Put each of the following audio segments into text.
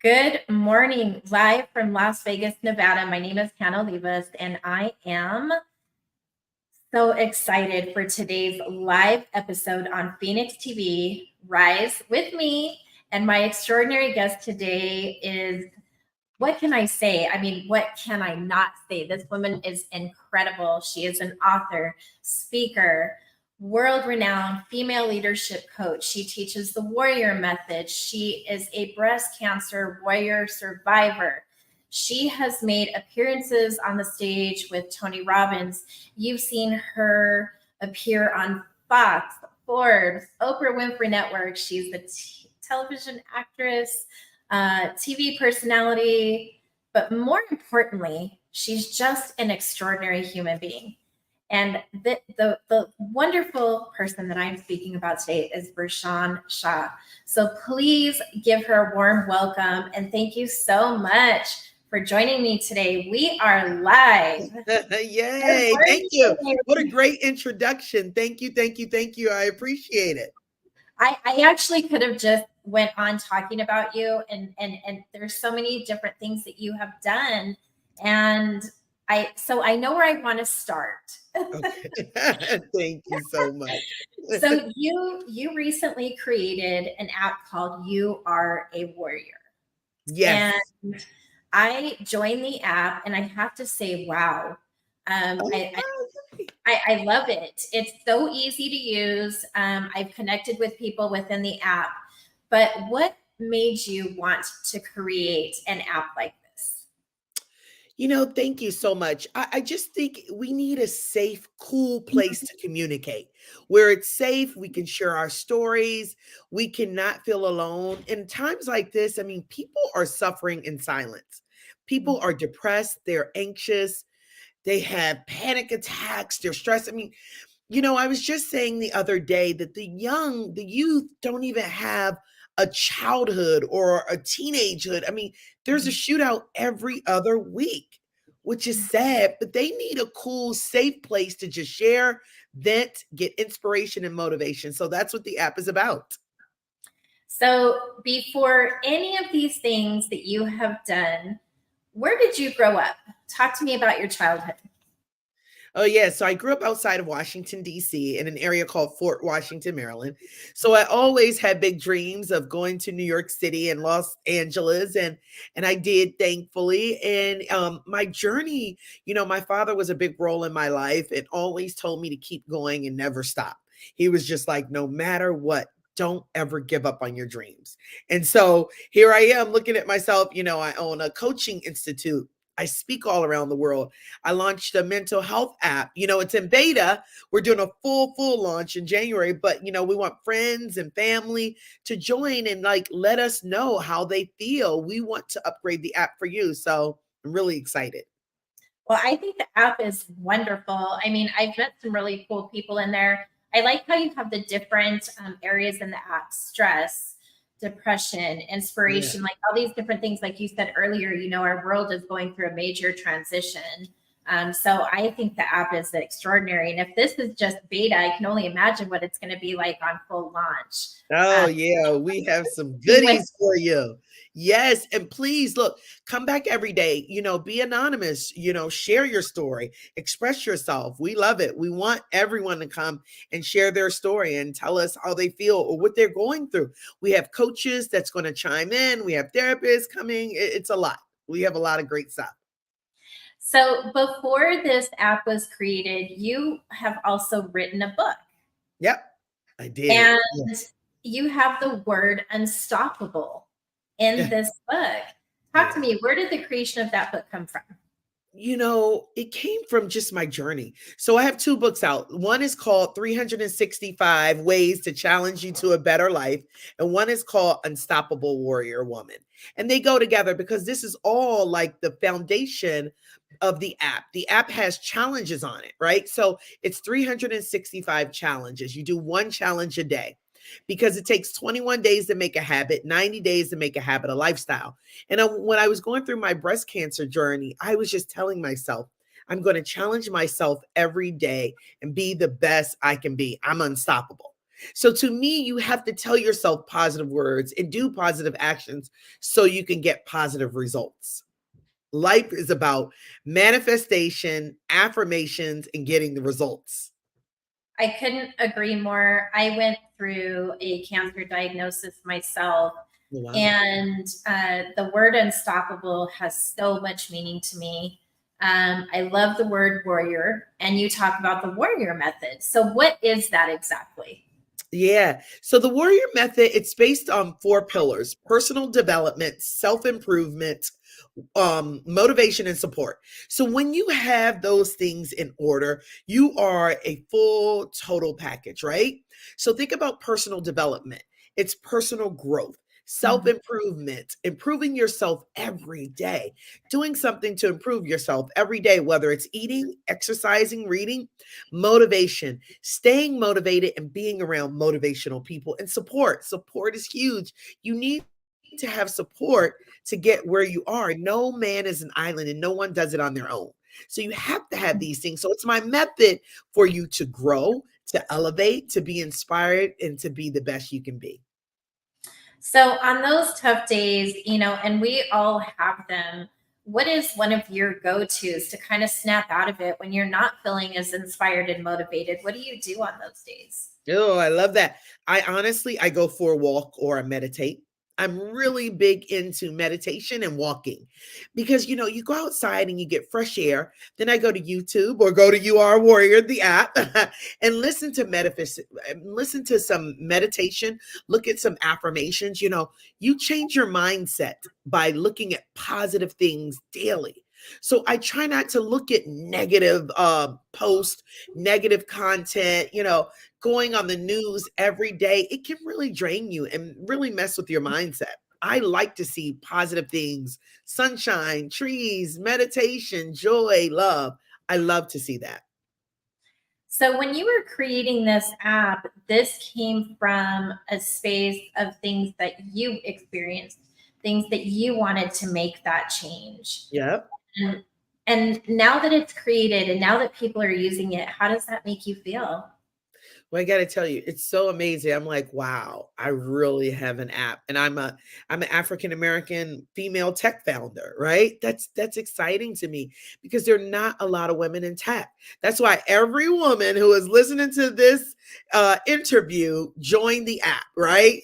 Good morning, live from Las Vegas, Nevada. My name is Hanna Olivas, and I am so excited for today's live episode on Phoenix TV Rise with me. And my extraordinary guest today is what can I say? I mean, what can I not say? This woman is incredible. She is an author, speaker, world renowned female leadership coach. She teaches the warrior method. She is a breast cancer warrior survivor. She has made appearances on the stage with Tony Robbins. You've seen her appear on Fox, Forbes, Oprah Winfrey Network. She's the television actress, TV personality, but more importantly, she's just an extraordinary human being. And the wonderful person that I'm speaking about today is Bershan Shaw. So please give her a warm welcome and thank you so much for joining me today. We are live. Yay. Thank you. What a great introduction. Thank you. Thank you. Thank you. I appreciate it. I actually could have just went on talking about you and there's so many different things that you have done. And I know where I want to start. Okay. Thank you so much. So you recently created an app called You Are a Warrior. Yes. And I joined the app and I have to say, wow. I love it. It's so easy to use. I've connected with people within the app. But what made you want to create an app like this? Thank you so much. I just think we need a safe, cool place to communicate where it's safe. We can share our stories. We cannot feel alone. In times like this, I mean, people are suffering in silence. People are depressed. They're anxious. They have panic attacks. They're stressed. I mean, I was just saying the other day that the youth don't even have a childhood or a teenagehood. I mean, there's a shootout every other week, which is sad, but they need a cool, safe place to just share, vent, get inspiration and motivation. So that's what the app is about. So before any of these things that you have done, where did you grow up? Talk to me about your childhood. Oh, yeah. So I grew up outside of Washington, D.C., in an area called Fort Washington, Maryland. So I always had big dreams of going to New York City and Los Angeles. And I did, thankfully. And my journey, my father was a big role in my life and always told me to keep going and never stop. He was just like, no matter what, don't ever give up on your dreams. And so here I am looking at myself. I own a coaching institute. I speak all around the world. I launched a mental health app. It's in beta. We're doing a full launch in January, but we want friends and family to join and let us know how they feel. We want to upgrade the app for you. So I'm really excited. Well, I think the app is wonderful. I mean, I've met some really cool people in there. I like how you have the different areas in the app: stress, depression, Yeah. inspiration, like all these different things. Like you said earlier, our world is going through a major transition. So I think the app is extraordinary. And if this is just beta, I can only imagine what it's going to be like on full launch. Oh, yeah, we have some See what goodies for you. Yes, and please look, come back every day, be anonymous, share your story, express yourself. We love it. We want everyone to come and share their story and tell us how they feel or what they're going through. We have coaches that's going to chime in. We have therapists coming. It's a lot. We have a lot of great stuff. So before this app was created, you have also written a book. Yep, I did. And you have the word unstoppable in this book. Talk to me. Where did the creation of that book come from? It came from just my journey. So I have two books out. One is called 365 Ways to Challenge You to a Better Life, and one is called Unstoppable Warrior Woman. And they go together because this is all like the foundation of the app. The app has challenges on it, right? So it's 365 challenges. You do one challenge a day because it takes 21 days to make a habit, 90 days to make a habit, a lifestyle. And when I was going through my breast cancer journey, I was just telling myself, I'm going to challenge myself every day and be the best I can be. I'm unstoppable. So to me, you have to tell yourself positive words and do positive actions so you can get positive results. Life is about manifestation, affirmations, and getting the results. I couldn't agree more. I went through a cancer diagnosis myself, Oh, wow. and the word unstoppable has so much meaning to me. I love the word warrior, and you talk about the warrior method. So, what is that exactly? Yeah. So the warrior method, it's based on four pillars: personal development, self-improvement, motivation, and support. So when you have those things in order, you are a full total package, right? So think about personal development. It's personal growth, Mhm. self-improvement, improving yourself every day, doing something to improve yourself every day, whether it's eating, exercising, reading, motivation, staying motivated and being around motivational people, and support. Support is huge. You need to have support to get where you are. No man is an island and no one does it on their own. So you have to have these things. So it's my method for you to grow, to elevate, to be inspired, and to be the best you can be. So, on those tough days, and we all have them, what is one of your go tos to kind of snap out of it when you're not feeling as inspired and motivated? What do you do on those days? Oh, I love that. I go for a walk or I meditate. I'm really big into meditation and walking because you go outside and you get fresh air. Then I go to YouTube or go to You Are a Warrior, the app, and listen to some meditation, look at some affirmations. You change your mindset by looking at positive things daily. So I try not to look at negative posts, negative content, going on the news every day, it can really drain you and really mess with your mindset. I like to see positive things, sunshine, trees, meditation, joy, love. I love to see that. So, when you were creating this app, this came from a space of things that you experienced, things that you wanted to make that change. Yep. And, and now that it's created and now that people are using it, how does that make you feel? Well, I got to tell you, it's so amazing. I'm like, wow, I really have an app, and I'm an African American female tech founder, right? That's exciting to me because there are not a lot of women in tech. That's why every woman who is listening to this interview join the app, right?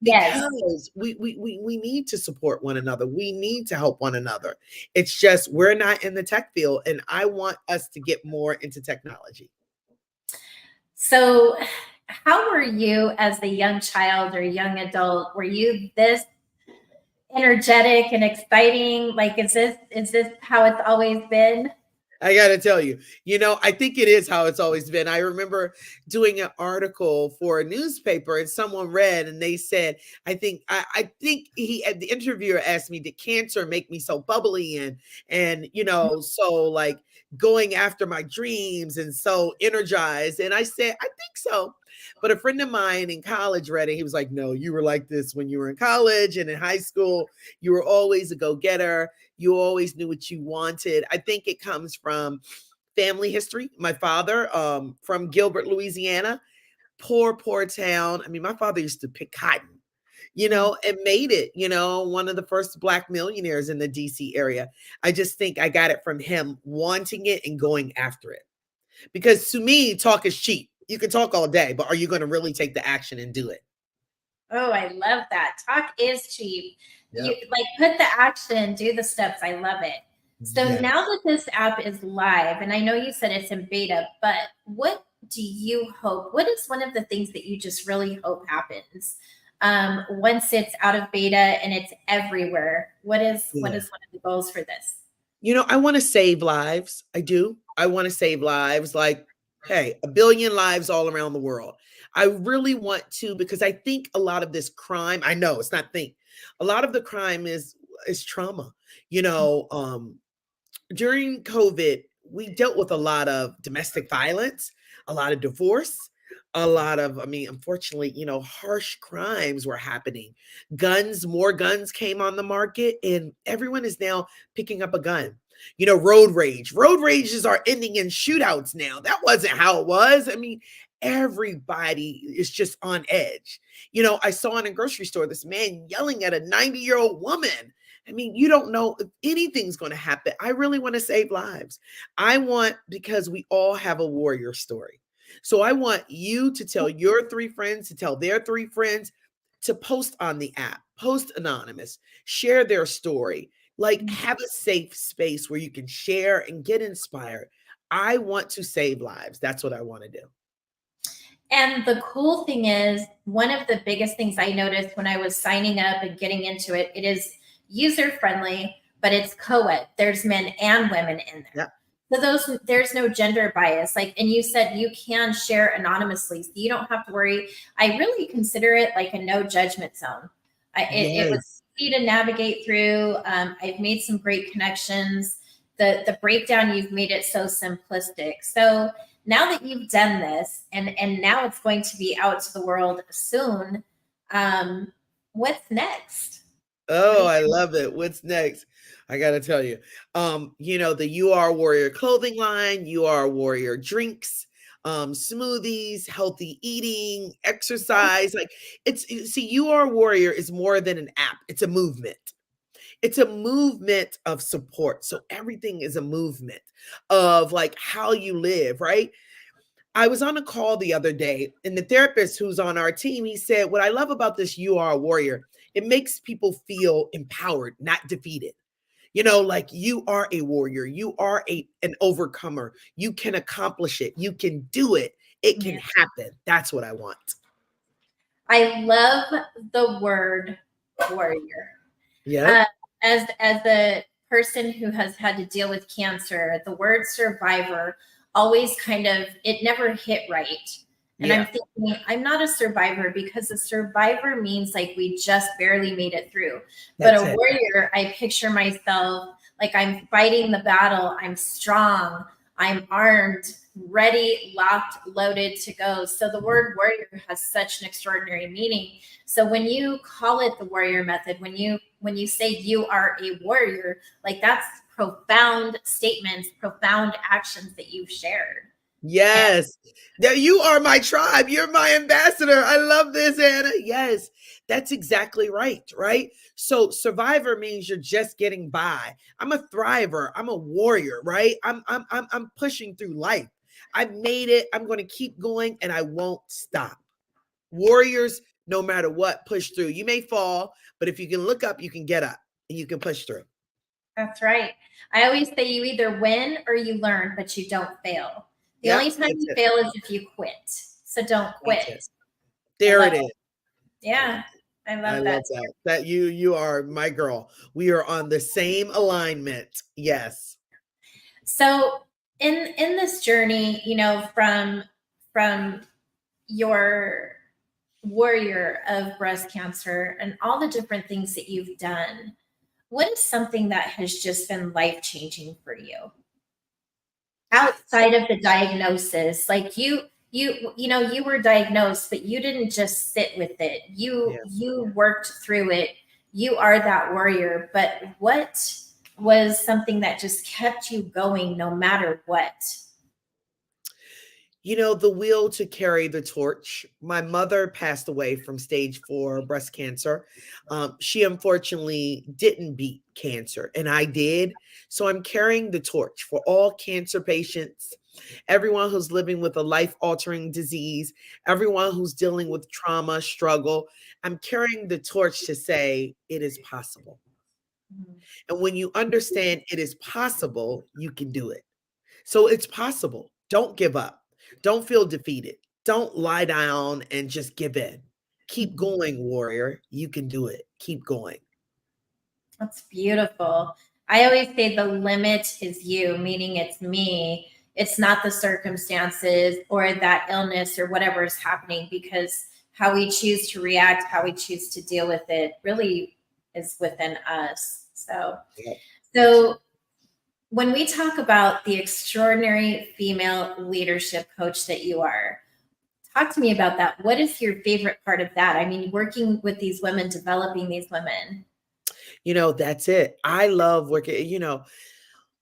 Yes. Because we need to support one another. We need to help one another. It's just we're not in the tech field, and I want us to get more into technology. So, how were you as a young child or young adult? Were you this energetic and exciting? Like, is this how it's always been? I gotta tell you, I think it is how it's always been. I remember doing an article for a newspaper, and someone read, and they said, I think the interviewer asked me, "Did cancer make me so bubbly and so like going after my dreams and so energized?" And I said, "I think so." But a friend of mine in college read it. He was like, "No, you were like this when you were in college and in high school. You were always a go getter. You always knew what you wanted." I think it comes from family history. My father, from Gilbert, Louisiana, poor town. I mean, my father used to pick cotton, and made it, one of the first Black millionaires in the DC area. I just think I got it from him wanting it and going after it. Because to me, talk is cheap. You can talk all day, but are you going to really take the action and do it? Oh, I love that. Talk is cheap. You Yep. like put the action, do the steps. I love it. So Yeah. now that this app is live, and I know you said it's in beta, but what do you hope? What is one of the things that you just really hope happens once it's out of beta and it's everywhere? What is Yeah. one of the goals for this? I want to save lives. I do. I want to save lives. Like, hey, a billion lives all around the world. I really want to because I think a lot of this crime, I know it's not think. A lot of the crime is trauma. You know, um During COVID, we dealt with a lot of domestic violence, a lot of divorce, a lot of, I mean, unfortunately, harsh crimes were happening. More guns came on the market, and everyone is now picking up a gun. Road rage. Road rages are ending in shootouts now. That wasn't how it was. I mean, everybody is just on edge. I saw in a grocery store this man yelling at a 90-year-old woman. I mean, you don't know if anything's going to happen. I really want to save lives. Because we all have a warrior story. So I want you to tell your 3 friends, to tell their 3 friends, to post on the app, post anonymous, share their story, like have a safe space where you can share and get inspired. I want to save lives. That's what I want to do. And the cool thing is, one of the biggest things I noticed when I was signing up and getting into it, it is user friendly, but it's co-ed. There's men and women in there. Yeah. So there's no gender bias. Like, and you said you can share anonymously, so you don't have to worry. I really consider it like a no judgment zone. It was easy to navigate through. I've made some great connections. The breakdown, you've made it so simplistic. So now that you've done this, and now it's going to be out to the world soon, what's next? Oh, I love it. What's next? I got to tell you, the You Are Warrior clothing line, You Are Warrior drinks, smoothies, healthy eating, exercise. Like see, You Are Warrior is more than an app. It's a movement. It's a movement of support. So everything is a movement of like how you live, right? I was on a call the other day, and the therapist who's on our team, he said, what I love about this You Are a Warrior, it makes people feel empowered, not defeated. Like you are a warrior, you are an overcomer, you can accomplish it, you can do it, it can happen. That's what I want. I love the word warrior. Yeah. As a person who has had to deal with cancer, the word survivor always it never hit right. And I'm thinking, I'm not a survivor, because a survivor means like we just barely made it through. But a warrior, I picture myself like I'm fighting the battle. I'm strong. I'm armed, ready, locked, loaded to go. So the word warrior has such an extraordinary meaning. So when you call it the warrior method, when you say you are a warrior, like that's profound statements, profound actions that you've shared. Yes. Now you are my tribe. You're my ambassador. I love this, Hanna. Yes, that's exactly right. Right. So survivor means you're just getting by. I'm a thriver. I'm a warrior. Right. I'm pushing through life. I've made it. I'm going to keep going, and I won't stop. Warriors, no matter what, push through. You may fall, but if you can look up, you can get up and you can push through. That's right. I always say you either win or you learn, but you don't fail. The only time you fail is if you quit. So don't quit. There it is. Yeah. I love that. That you are my girl. We are on the same alignment. Yes. So in this journey, from your warrior of breast cancer and all the different things that you've done, what is something that has just been life-changing for you outside of the diagnosis? Like you were diagnosed, but you didn't just sit with it. You worked through it. You are that warrior. But what was something that just kept you going no matter what? The will to carry the torch. My mother passed away from stage 4 breast cancer. She unfortunately didn't beat cancer, and I did. So I'm carrying the torch for all cancer patients, everyone who's living with a life-altering disease, everyone who's dealing with trauma, struggle. I'm carrying the torch to say it is possible. And when you understand it is possible, you can do it. So it's possible. Don't give up. Don't feel defeated. Don't lie down and just give in. Keep going, warrior. You can do it. Keep going. That's beautiful. I always say the limit is you, meaning it's me. It's not the circumstances or that illness or whatever is happening, because how we choose to react, how we choose to deal with it really is within us. So when we talk about the extraordinary female leadership coach that you are, talk to me about that. What is your favorite part of that? I mean, working with these women, developing these women. That's it. I love working,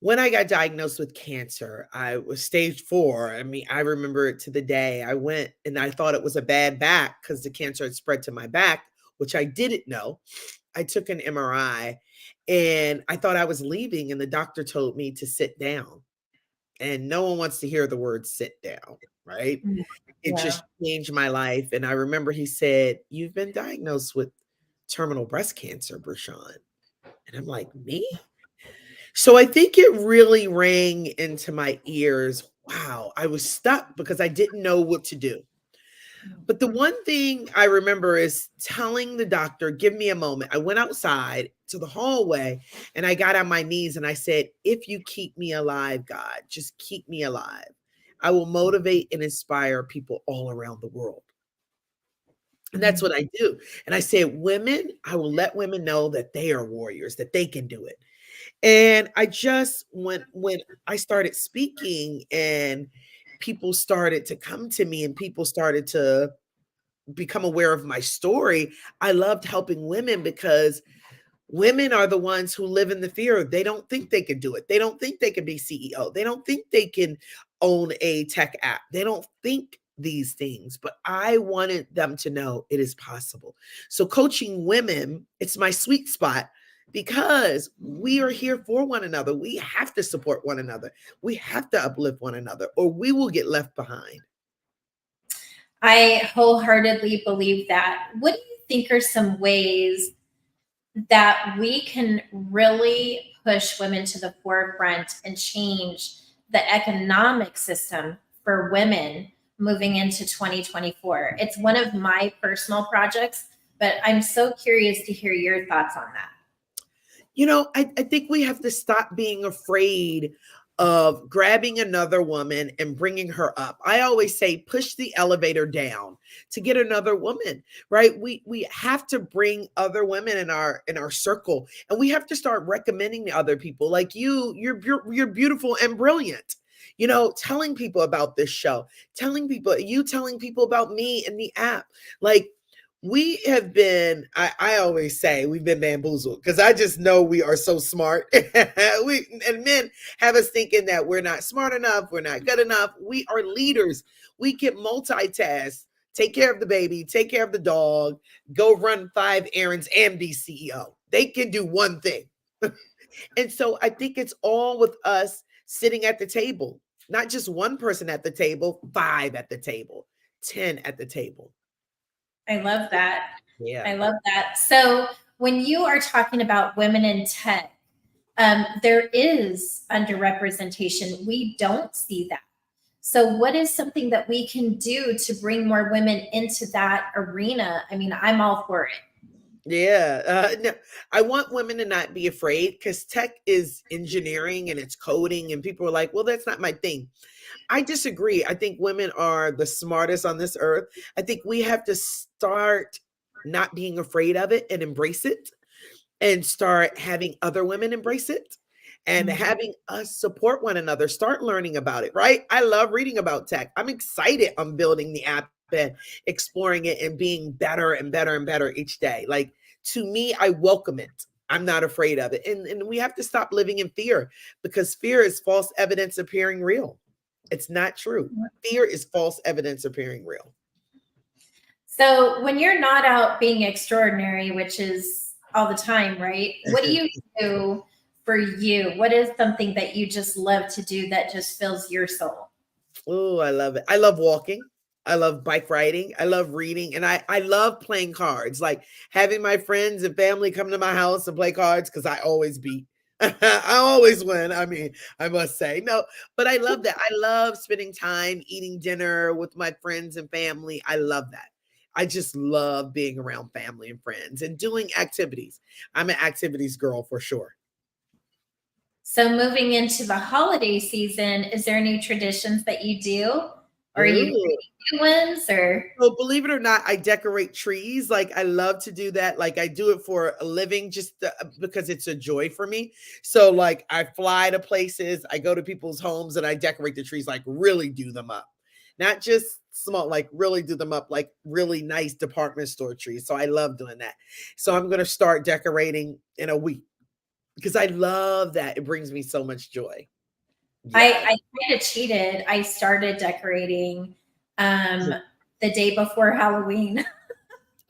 When I got diagnosed with cancer, I was stage 4. I mean, I remember it to the day. I went and I thought it was a bad back because the cancer had spread to my back, which I didn't know. I took an MRI and I thought I was leaving, and the doctor told me to sit down. And no one wants to hear the word sit down, right? Mm. It Yeah. just changed my life. And I remember he said, "You've been diagnosed with terminal breast cancer, Bershan." And I'm like, "Me?" So I think it really rang into my ears. Wow, I was stuck because I didn't know what to do. But the one thing I remember is telling the doctor, "Give me a moment." I went outside to the hallway and I got on my knees and I said, "If you keep me alive, God, just keep me alive. I will motivate and inspire people all around the world." And that's Mm. what I do. And I said, "Women, I will let women know that they are warriors, that they can do it." And I just when I started speaking and people started to come to me and people started to become aware of my story, I loved helping women because women are the ones who live in the fear. They don't think they can do it. They don't think they can be CEO. They don't think they can own a tech app. They don't think these things, but I wanted them to know it is possible. So coaching women, it's my sweet spot because we are here for one another. We have to support one another. We have to uplift one another or we will get left behind. I wholeheartedly believe that. What do you think are some ways that we can really push women to the forefront and change the economic system for women moving into 2024? It's one of my personal projects, but I'm so curious to hear your thoughts on that. I think we have to stop being afraid of grabbing another woman and bringing her up. I always say push the elevator down to get another woman, right? We have to bring other women in our circle and we have to start recommending to other people like you're beautiful and brilliant. Telling people about this show, telling people about me and the app. Like we have been, I always say we've been bamboozled because I just know we are so smart. And men have us thinking that we're not smart enough, we're not good enough. We are leaders. We can multitask, take care of the baby, take care of the dog, go run 5 errands and be CEO. They can do one thing. And so I think it's all with us sitting at the table, not just one person at the table, 5 at the table, 10 at the table. I love that. Yeah. I love that. So, when you are talking about women in tech, there is underrepresentation. We don't see that. So, what is something that we can do to bring more women into that arena? I mean, I'm all for it. Yeah, no, I want women to not be afraid because tech is engineering and it's coding, and people are like, "Well, that's not my thing." I disagree. I think women are the smartest on this earth. I think we have to start not being afraid of it and embrace it and start having other women embrace it and Mhm. having us support one another, start learning about it, right? I love reading about tech. I'm excited on building the app and exploring it and being better and better and better each day. Like to me, I welcome it. I'm not afraid of it. And we have to stop living in fear because fear is false evidence appearing real. It's not true. Fear is false evidence appearing real. So, when you're not out being extraordinary, which is all the time, right? What do you do for you? What is something that you just love to do that just fills your soul? Oh, I love it. I love walking. I love bike riding. I love reading. And I love playing cards, like having my friends and family come to my house and play cards because I always beat. I always win. I mean, I must say. No, but I love that. I love spending time eating dinner with my friends and family. I love that. I just love being around family and friends and doing activities. I'm an activities girl for sure. So, moving into the holiday season, is there any traditions that you do? Or are you Ooh. creating new ones? Or So believe it or not, I decorate trees. Like I love to do that. Like I do it for a living just because it's a joy for me. So like I fly to places, I go to people's homes and I decorate the trees, like really do them up. Not just small, like really do them up like really nice department store trees. So I love doing that. So I'm going to start decorating in a week. because I love that. It brings me so much joy. I Yes. I kind of cheated. I started decorating um, the day before Halloween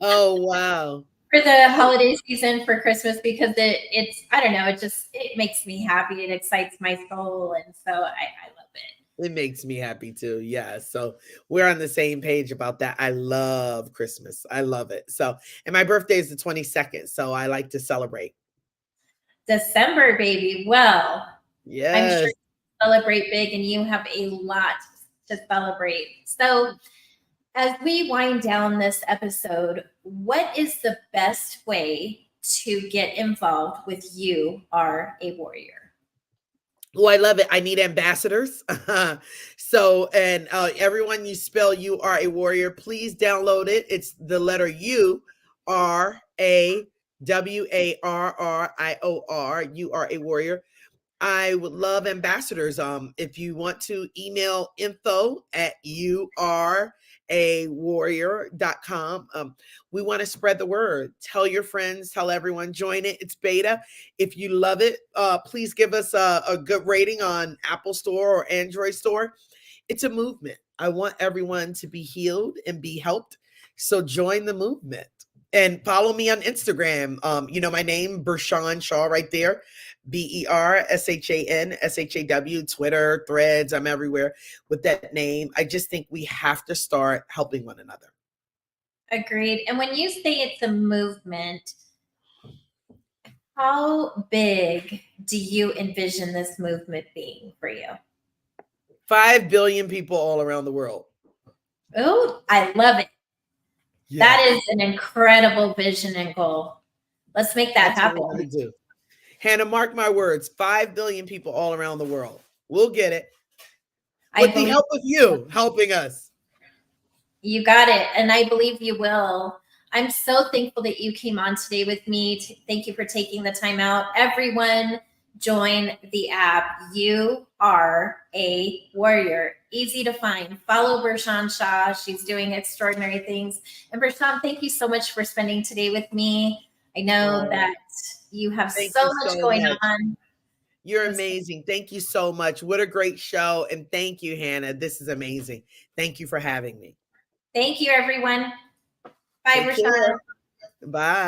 Oh, wow. for the Oh, holiday season for Christmas because it's I don't know, it makes me happy. It excites my soul, and so I love it. it makes me happy too. Yeah. So we're on the same page about that. I love Christmas. I love it. So, and my birthday is the 22nd. So I like to celebrate. December, baby. Well, I'm sure Yes. you celebrate big and you have a lot to celebrate. So, as we wind down this episode, what is the best way to get involved with You Are a Warrior? Oh, I love it. I need ambassadors. So, and everyone, you spell "You Are a Warrior." Please download it. It's the letter U, RAWARRIOR. You Are a Warrior. I would love ambassadors. If you want to email info at yourawarrior.com. We want to spread the word. Tell your friends, tell everyone, join it. It's beta. If you love it, please give us a good rating on Apple Store or Android Store. It's a movement. I want everyone to be healed and be helped. So join the movement and follow me on Instagram. My name, Bershan Shaw, right there. BERSHANSHAW, Twitter, Threads. I'm everywhere with that name. I just think we have to start helping one another. Agreed. And when you say it's a movement, how big do you envision this movement being for you? 5 billion people all around the world. Oh, I love it. That Yes, is an incredible vision and goal. Let's make that that's what we're happen. going to do. Hannah, mark my words, 5 billion people all around the world. We'll get it I with the believe help of you helping us. you got it. And I believe you will. I'm so thankful that you came on today with me. Thank you for taking the time out. Everyone, join the app. You are a warrior. Easy to find. Follow Bershan Shaw. She's doing extraordinary things. And Bershan, thank you so much for spending today with me. I know Oh, that you have thank so you much so going much. on. You're It was amazing. Thank you so much. What a great show. And thank you, Hannah. This is amazing. Thank you for having me. Thank you, everyone. Bye, Take Rashawn. care. Bye.